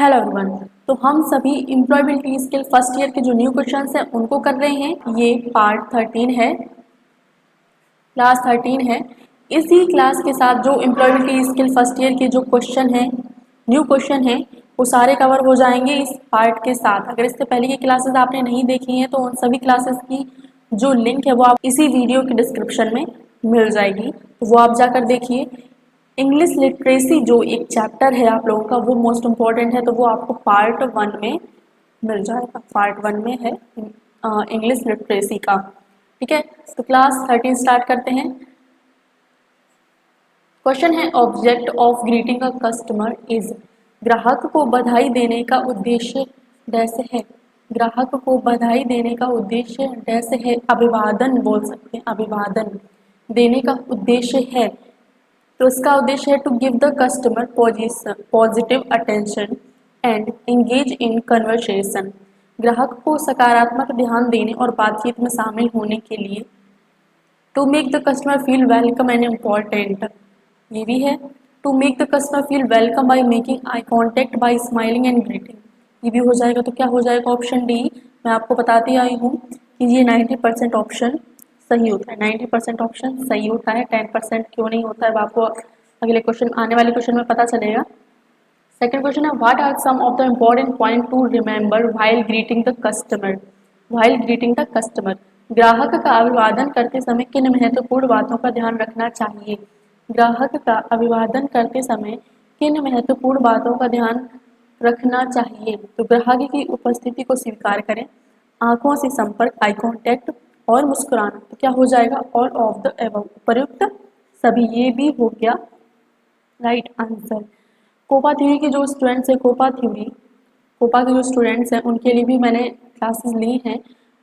Hello everyone. तो हम सभी एम्प्लॉयबिलिटी स्किल फर्स्ट ईयर के जो न्यू क्वेश्चंस हैं उनको कर रहे हैं। ये पार्ट 13 है, क्लास 13 है। इसी क्लास के साथ जो एम्प्लॉयबिलिटी स्किल फर्स्ट ईयर के जो क्वेश्चन हैं, न्यू क्वेश्चन हैं, वो सारे कवर हो जाएंगे इस पार्ट के साथ। अगर इससे पहले की क्लासेस आपने नहीं देखी हैं तो उन सभी क्लासेस की जो लिंक है वो आप इसी वीडियो के डिस्क्रिप्शन में मिल जाएगी, तो वो आप जाकर देखिए। इंग्लिश लिटरेसी जो एक चैप्टर है आप लोगों का, वो मोस्ट इम्पॉर्टेंट है, तो वो आपको पार्ट 1 में मिल जाएगा। पार्ट 1 में है इंग्लिश लिटरेसी का। ठीक है, तो क्लास 13 स्टार्ट करते हैं। क्वेश्चन है, object of greeting a customer is. ग्राहक को बधाई देने का उद्देश्य डैश है। ग्राहक को बधाई देने का उद्देश्य डैश है। अभिवादन बोल सकते हैं, अभिवादन देने का उद्देश्य है। तो इसका उद्देश्य है to give the customer positive attention and engage in conversation. ग्राहक को सकारात्मक ध्यान देने और बातचीत में शामिल होने के लिए। To make the customer feel welcome and important, ये भी है। To make the customer feel welcome by making eye contact by smiling and greeting, ये भी हो जाएगा। तो क्या हो जाएगा? Option D. मैं आपको बताती आई हूँ कि ये 90% ऑप्शन सही होता है। 90% ऑप्शन सही होता है, 10% क्यों नहीं होता है वो आपको अगले क्वेश्चन, आने वाले क्वेश्चन में पता चलेगा। सेकंड क्वेश्चन है, what are some of the important point to remember while greeting the customer. While greeting the customer, ग्राहक का अभिवादन करते समय किन महत्वपूर्ण बातों का ध्यान रखना चाहिए। ग्राहक का अभिवादन करते समय किन महत्वपूर्ण बातों का ध्यान रखना चाहिए। तो ग्राहक की उपस्थिति को स्वीकार करें, आंखों से संपर्क, आई कॉन्टैक्ट और मुस्कुराना। तो क्या हो जाएगा? ऑल ऑफ द एबव, उपर्युक्त सभी, ये भी हो गया राइट आंसर। कोपा थ्योरी के जो स्टूडेंट्स हैं, कोपा के जो स्टूडेंट्स हैं उनके लिए भी मैंने क्लासेस ली हैं।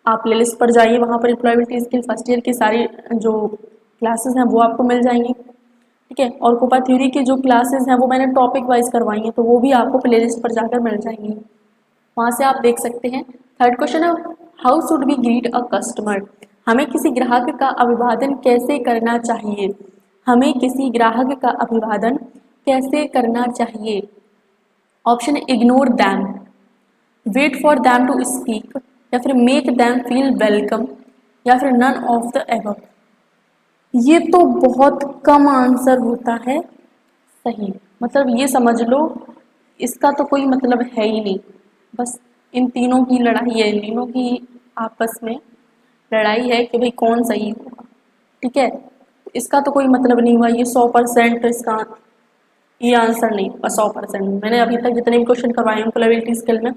आप प्लेलिस्ट पर जाइए, वहाँ पर एम्प्लॉयबिलिटी स्किल फर्स्ट ईयर की सारी जो क्लासेस हैं वो आपको मिल जाएंगी। ठीक है, और कोपा थ्योरी की जो क्लासेस हैं वो मैंने टॉपिक वाइज करवाई हैं, तो वो भी आपको प्लेलिस्ट पर जाकर मिल जाएंगी, वहाँ से आप देख सकते हैं। थर्ड क्वेश्चन है, how should be greet a customer. हमें किसी ग्राहक का अभिवादन कैसे करना चाहिए। हमें किसी ग्राहक का अभिवादन कैसे करना चाहिए। ऑप्शन है, ignore them, wait for them to speak, या फिर मेक दैम फील वेलकम, या फिर नन ऑफ द एबव। ये तो बहुत कम आंसर होता है सही, मतलब ये समझ लो इसका तो कोई मतलब है ही नहीं। बस इन तीनों की लड़ाई है, इन तीनों की आपस में लड़ाई है कि भाई कौन सही होगा। ठीक है, इसका तो कोई मतलब नहीं हुआ। ये 100% इसका ये आंसर नहीं हुआ। 100% मैंने अभी तक जितने भी क्वेश्चन करवाए एम्प्लॉयबिलिटी स्किल में,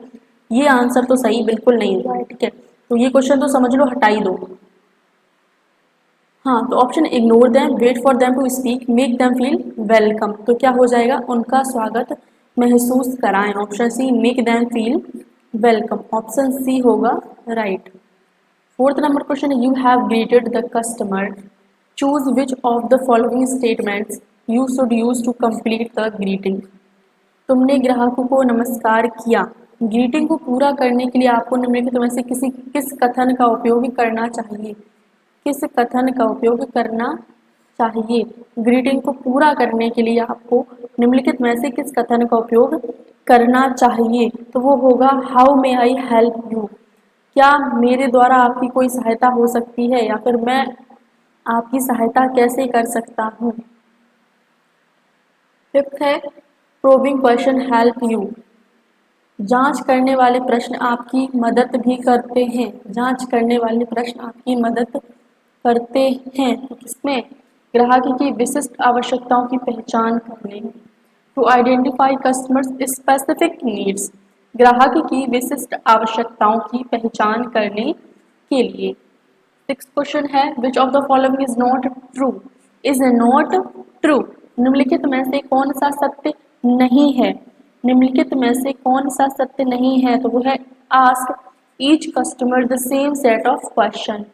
ये आंसर तो सही बिल्कुल नहीं हुआ है। ठीक है, तो ये क्वेश्चन तो समझ लो हटा ही दो। हाँ, तो option ignore them, wait for them to speak, make them feel welcome. तो क्या हो जाएगा? उनका स्वागत महसूस कराएं। Option C, make them feel welcome, option C होगा राइट। फोर्थ नंबर क्वेश्चन है, you have greeted the customer, choose which of the following statements you should use to complete the greeting. तुमने ग्राहकों को नमस्कार किया। ग्रीटिंग को पूरा करने के लिए आपको निम्नलिखित में से किस कथन का उपयोग करना चाहिए। किस कथन का उपयोग करना चाहिए। ग्रीटिंग को पूरा करने के लिए आपको निम्नलिखित में से किस कथन का उपयोग करना चाहिए। तो वो होगा, how may I help you, क्या मेरे द्वारा आपकी कोई सहायता हो सकती है, या फिर मैं आपकी सहायता कैसे कर सकता हूँ। फिफ्थ है, प्रोबिंग क्वेश्चन हेल्प यू, जांच करने वाले प्रश्न आपकी मदद भी करते हैं। जांच करने वाले प्रश्न आपकी मदद करते हैं। तो किसमें? ग्राहक की विशिष्ट आवश्यकताओं की पहचान करने में। To identify customers specific needs, ग्राहक की विशिष्ट आवश्यकताओं की पहचान करने के लिए। सिक्स क्वेश्चन है, विच of the following is not true. Is not true, निम्नलिखित में से कौन सा सत्य नहीं है। निम्नलिखित में से कौन सा सत्य नहीं है। तो वो है, ask each customer the same set of question.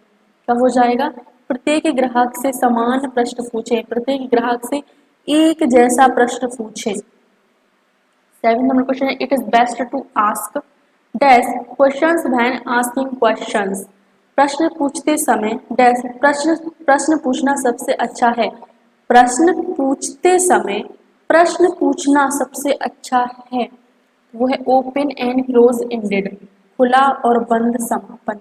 क्या हो जाएगा? प्रत्येक ग्राहक से समान प्रश्न पूछे, प्रत्येक ग्राहक से एक जैसा प्रश्न पूछे। सेवन नंबर क्वेश्चन है, it is best to ask dash questions when asking questions. प्रश्न पूछते समय डैश प्रश्न पूछना सबसे अच्छा है। प्रश्न पूछते समय प्रश्न पूछना सबसे अच्छा है। वो है ओपन एंड क्लोज एंडेड, खुला और बंद समापन।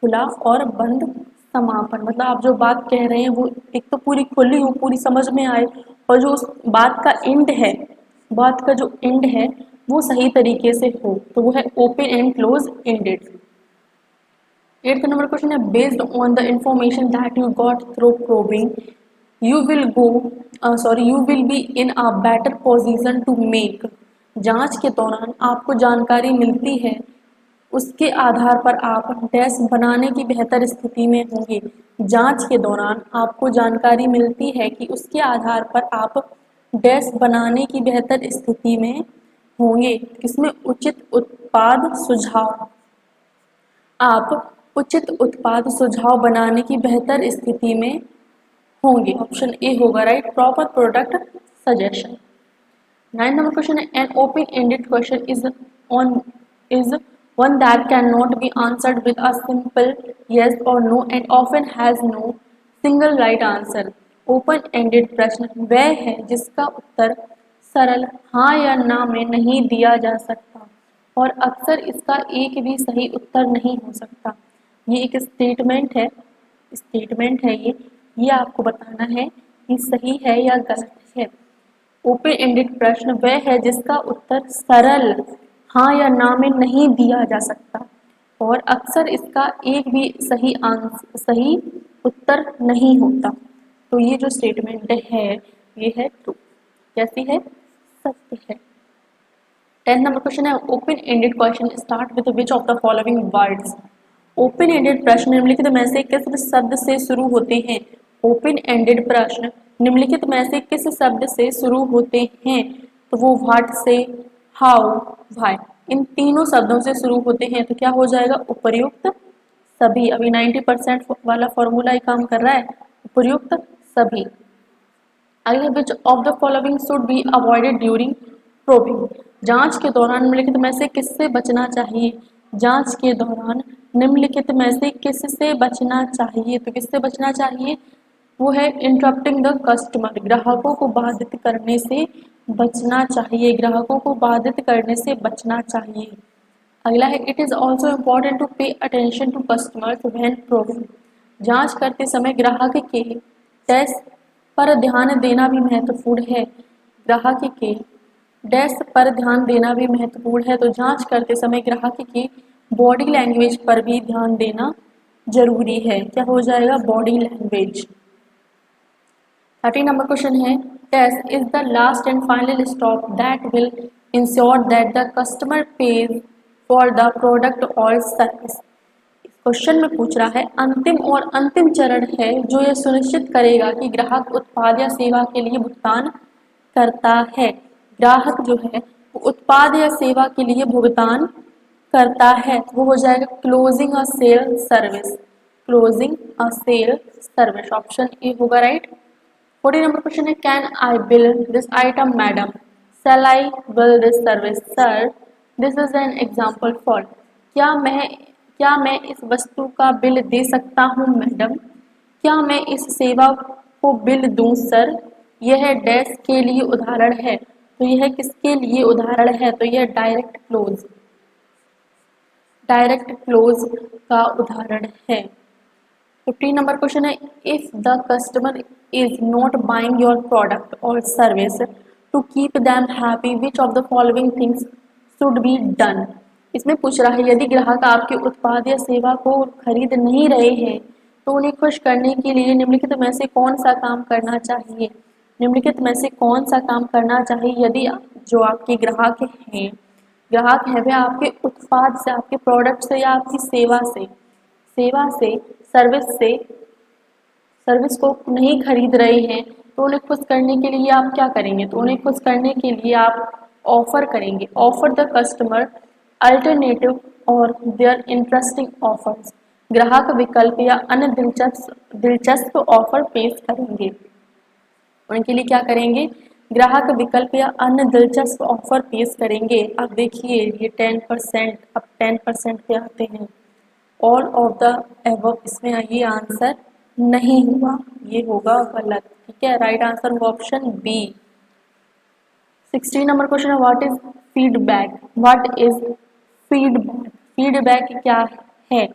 खुला और बंद समापन मतलब आप जो बात कह रहे हैं वो एक तो पूरी खुली हो, पूरी समझ में आए, और जो उस बात का एंड है, बात का जो एंड है वो सही तरीके से हो, तो वो है open and close ended. 8th number question है based on the information that you got through probing you will you will be in a better position to make। जांच के दौरान आपको जानकारी मिलती है, उसके आधार पर आप डैश बनाने की बेहतर स्थिति में होंगे। जांच के दौरान आपको जानकारी मिलती है कि उसके आधार पर आप डैश बनाने की बेहतर स्थिति में होंगे। इसमें उचित उत्पाद सुझाव, आप उचित उत्पाद सुझाव बनाने की बेहतर स्थिति में होंगे। ऑप्शन ए होगा right, proper product suggestion. 9 number question है an open-ended question is one that cannot be answered with a simple yes or no and often has no single right answer। Open-ended प्रश्न वह है जिसका उत्तर सरल हाँ या ना में नहीं दिया जा सकता और अक्सर इसका एक भी सही उत्तर नहीं हो सकता। ये एक स्टेटमेंट है ये आपको बताना है कि सही है या गलत है। ओपन एंडेड प्रश्न वह है जिसका उत्तर सरल हाँ या ना में नहीं दिया जा सकता और अक्सर इसका एक भी सही उत्तर नहीं होता। तो ये जो स्टेटमेंट है ये है ट्रू, कैसी है, सत्य है। 10th नंबर क्वेश्चन है open ended question start with which of the following words. Open ended प्रश्न निम्नलिखित में से किस शब्द से शुरू होते हैं। ओपन एंडेड प्रश्न निम्नलिखित में से किस शब्द से शुरू होते हैं, तो वो व्हाट से, हाउ, व्हाई, इन तीनों शब्दों से शुरू होते हैं। तो क्या हो जाएगा, उपर्युक्त सभी। अभी 90% वाला फॉर्मूला ही काम कर रहा है, उपर्युक्त सभी। आगे विच of the following should be avoided during probing. जांच के दौरान निम्नलिखित में से किससे बचना चाहिए। जांच के दौरान निम्नलिखित में से किससे बचना चाहिए, तो किससे बचना चाहिए, वो है इंटरप्टिंग द कस्टमर, ग्राहकों को बाधित करने से बचना चाहिए, ग्राहकों को बाधित करने से बचना चाहिए। अगला है it is also important to pay attention to customers when probing. जांच करते समय ग्राहक के टेस्ट पर ध्यान देना भी महत्वपूर्ण है, ग्राहक के डैश पर ध्यान देना भी महत्वपूर्ण है। तो जांच करते समय ग्राहक की बॉडी लैंग्वेज पर भी ध्यान देना जरूरी है। क्या हो जाएगा, बॉडी लैंग्वेज। 30 नंबर क्वेश्चन है test is the last and final stop that will ensure that the customer pays for the product और सर्विस। क्वेश्चन में पूछ रहा है अंतिम चरण है जो यह सुनिश्चित करेगा कि ग्राहक उत्पाद या सेवा के लिए भुगतान करता है। ग्राहक जो है वो उत्पाद या सेवा के लिए भुगतान करता है, वो हो जाएगा closing a sale service, closing a sale service. Option A होगा राइट। 40 नंबर क्वेश्चन है can I bill this item madam, sell I bill this service sir, this is an example for. क्या मैं इस वस्तु का बिल दे सकता हूँ madam, क्या मैं इस सेवा को बिल दूँ सर। यह डैश के लिए उदाहरण है, तो यह किसके लिए उदाहरण है, तो यह डायरेक्ट क्लोज का उदाहरण है। 15 नंबर क्वेश्चन है if the customer is not buying your product और service to keep them happy which of the following things should be done. इसमें पूछ रहा है यदि ग्राहक आपके उत्पाद या सेवा को खरीद नहीं रहे हैं तो उन्हें खुश करने के लिए निम्नलिखित में से कौन सा काम करना चाहिए। निम्नलिखित में से कौन सा काम करना चाहिए यदि जो आपके ग्राहक है वे आपके उत्पाद से, आपके प्रोडक्ट से या आपकी सर्विस को नहीं खरीद रहे हैं, तो उन्हें खुश करने के लिए आप क्या करेंगे, तो उन्हें खुश करने के लिए आप ऑफर करेंगे, ऑफर द कस्टमर अल्टरनेटिव और देयर इंटरेस्टिंग ऑफर्स। ग्राहक विकल्प या अन्य दिलचस्प ऑफर पेश करेंगे, उनके लिए क्या करेंगे, ग्राहक विकल्प या अन्य दिलचस्प ऑफर पेश करेंगे। अब देखिए ये 10%, अब 10% पे आते हैं। ऑल ऑफ द एबव, इसमें ये आंसर नहीं हुआ, ये होगा गलत। ठीक है, राइट आंसर होगा ऑप्शन बी। 16 नंबर क्वेश्चन है what is feedback. What is feedback, feedback क्या है?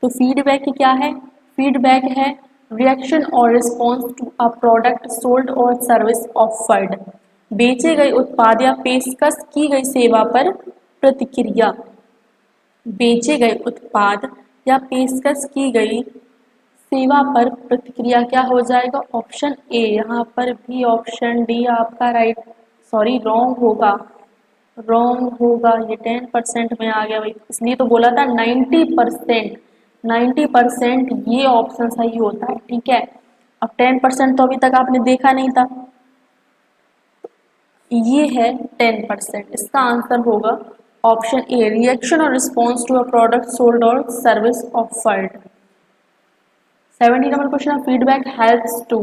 तो फीडबैक क्या है? फीडबैक है रिएक्शन और response to a product sold और सर्विस ऑफर्ड, बेचे गए उत्पाद या पेशकश की गई सेवा पर प्रतिक्रिया। बेचे गए उत्पाद या पेशकश की गई सेवा पर प्रतिक्रिया क्या हो जाएगा? Option A. यहाँ पर भी ऑप्शन डी आपका राइट, सॉरी रॉन्ग होगा, रॉन्ग होगा। ये 10% में आ गया भाई, इसलिए तो बोला था 90%, 90% ये ऑप्शन सही होता है, ठीक है। अब 10% तो अभी तक आपने देखा नहीं था, ये है 10%। इसका आंसर होगा ऑप्शन ए रिएक्शन और response to a product sold और service offered. 70 number question, feedback helps to.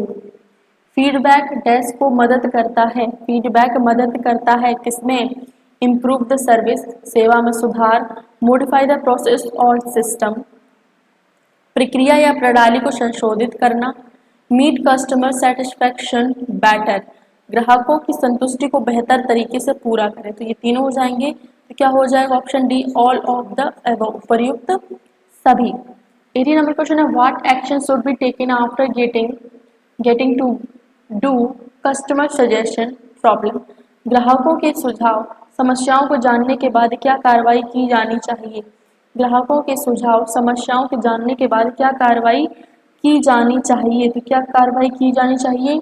Feedback dash को मदद करता है, फीडबैक मदद करता है किसमें? इम्प्रूव द सर्विस, सेवा में सुधार, मॉडिफाई द प्रोसेस और सिस्टम, प्रक्रिया या प्रणाली को संशोधित करना, मीट कस्टमर सेटिस्फेक्शन बेटर, ग्राहकों की संतुष्टि को बेहतर तरीके से पूरा करें। तो ये तीनों हो जाएंगे, तो क्या हो जाएगा? Option D all of the above, उपर्युक्त सभी। 80 नंबर क्वेश्चन है what action should be taken after getting to do customer suggestion problem, ग्राहकों के सुझाव समस्याओं को जानने के बाद क्या कार्रवाई की जानी चाहिए? ग्राहकों के सुझाव समस्याओं के जानने के बाद क्या कार्रवाई की जानी चाहिए? तो क्या कार्रवाई की जानी चाहिए?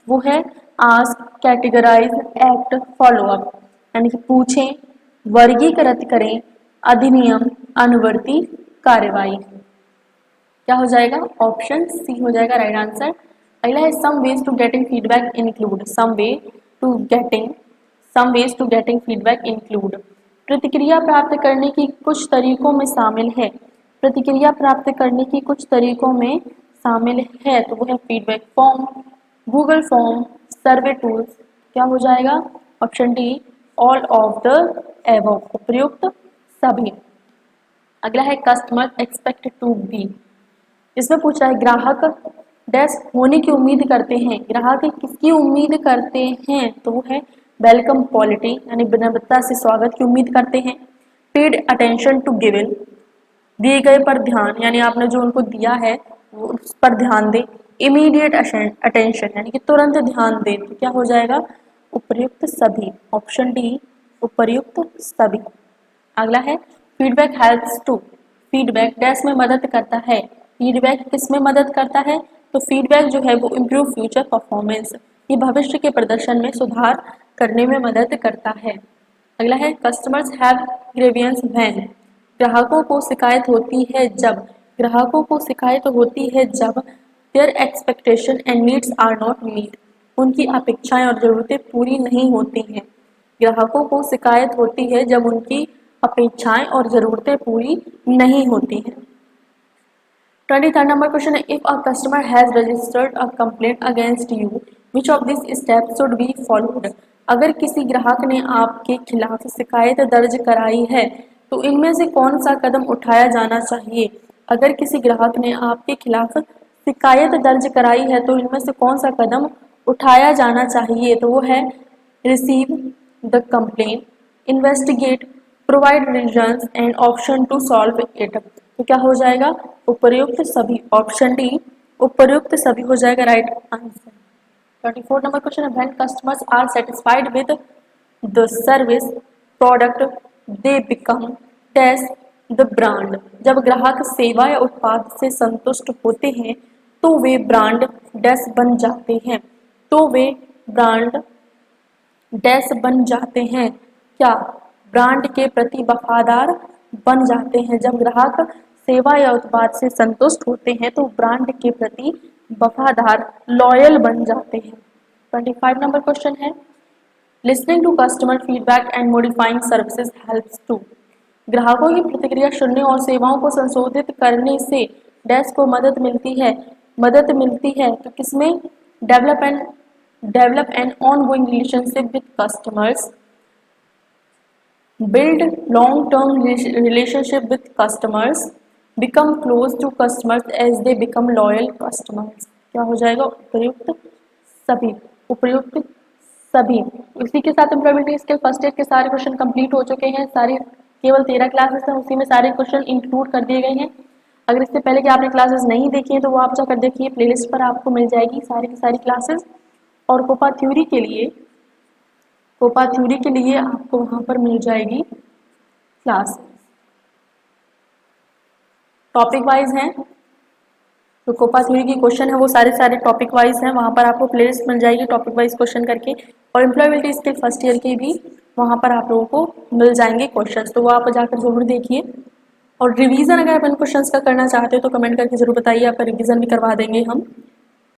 वो है ask, categorise, act, follow up, यानी कि पूछें, वर्गीकृत करें, अधिनियम, अनुवर्ती कार्रवाई। क्या हो जाएगा? ऑप्शन सी हो जाएगा राइट आंसर। अगला है some ways to getting feedback include, some ways to getting feedback include, प्रतिक्रिया प्राप्त करने की कुछ तरीकों में शामिल है, प्रतिक्रिया प्राप्त करने की कुछ तरीकों में शामिल है, तो वो है फीडबैक फॉर्म, गूगल फॉर्म, सर्वे टूल्स। क्या हो जाएगा? Option D all of the above, उपयुक्त सभी। अगला है कस्टमर एक्सपेक्ट टू बी, इसमें पूछा है ग्राहक डैश होने की उम्मीद करते हैं, ग्राहक किसकी उम्मीद करते हैं? तो वो है वेलकम क्वालिटी, यानी विनम्रता से स्वागत की उम्मीद करते हैं, पेड अटेंशन टू गिवन, दिए गए पर ध्यान, यानी आपने जो उनको दिया है वो उस पर ध्यान दे, इमीडिएट अटेंशन, यानी कि तुरंत ध्यान दे। तो क्या हो जाएगा? उपर्युक्त सभी, ऑप्शन डी उपर्युक्त सभी। अगला है feedback helps to, feedback dash में मदद करता है, फीडबैक किस में मदद करता है? तो फीडबैक जो है वो इम्प्रूव फ्यूचर परफॉर्मेंस, ये भविष्य के प्रदर्शन में सुधार करने में मदद करता है। अगला है कस्टमर्स हैव ग्रीवियंस व्हेन, ग्राहकों को शिकायत होती है जब, ग्राहकों को शिकायत होती है जब their expectation and needs are not meet, उनकी अपेक्षाएं और जरूरतें पूरी नहीं होती हैं। ग्राहकों को शिकायत होती है जब उनकी अपेक्षाएं और जरूरतें पूरी नहीं होती हैं। 23rd number question है if a customer has registered a complaint against you which of these steps should be followed, अगर किसी ग्राहक ने आपके खिलाफ शिकायत दर्ज कराई है तो इनमें से कौन सा कदम उठाया जाना चाहिए? अगर किसी ग्राहक ने आपके खिलाफ शिकायत दर्ज कराई है तो इनमें से कौन सा कदम उठाया जाना चाहिए? तो वो है receive the complaint, investigate, provide reasons and option to solve it. तो क्या हो जाएगा? उपर्युक्त सभी, ऑप्शन डी उपर्युक्त सभी हो जाएगा राइट आंसर। 24 नंबर क्वेश्चन है when customers are satisfied with the service product they become dash the brand, जब ग्राहक सेवा या उत्पाद से संतुष्ट होते हैं तो वे ब्रांड डैश बन जाते हैं, तो वे ब्रांड डैश बन जाते हैं, क्या ब्रांड के प्रति वफादार बन जाते हैं। जब ग्राहक सेवा या उत्पाद से संतुष्ट होते हैं तो ब्रांड के प्रति वफादार लॉयल बन जाते हैं। 25 नंबर क्वेश्चन है listening to customer feedback and modifying services helps to, ग्राहकों की प्रतिक्रिया सुनने और सेवाओं को संशोधित करने से डैश को मदद मिलती है, मदद मिलती है तो किसमें? Develop an ongoing relationship with customers, build long-term relationship with customers, become close to customers as they become loyal customers। क्या हो जाएगा? उपयुक्त सभी, उपयुक्त सभी। इसी के साथ एम्प्लॉयबिलिटी स्किल फर्स्ट ईयर के सारे क्वेश्चन कंप्लीट हो चुके हैं, सारी केवल 13 क्लासेस हैं, उसी में सारे क्वेश्चन इंक्लूड कर दिए गए हैं। अगर इससे पहले कि आपने क्लासेस नहीं देखी हैं तो वो आप जाकर देखिए, प्लेलिस्ट पर आपको मिल जाएगी सारी की सारी क्लासेस। और कोपा थ्योरी के लिए आपको वहाँ पर मिल जाएगी क्लास, टॉपिक वाइज हैं। जो कोपा थ्योरी की क्वेश्चन है वो सारे टॉपिक वाइज हैं, वहाँ पर आपको प्लेलिस्ट मिल जाएगी टॉपिक वाइज क्वेश्चन करके। और एम्प्लॉयबिलिटी स्किल फर्स्ट ईयर के भी वहाँ पर आप लोगों को मिल जाएंगे क्वेश्चन, तो वो आप जाकर जरूर देखिए। और रिवीजन अगर आप इन क्वेश्चंस का करना चाहते हो तो कमेंट करके जरूर बताइए, आपका रिवीजन भी करवा देंगे हम।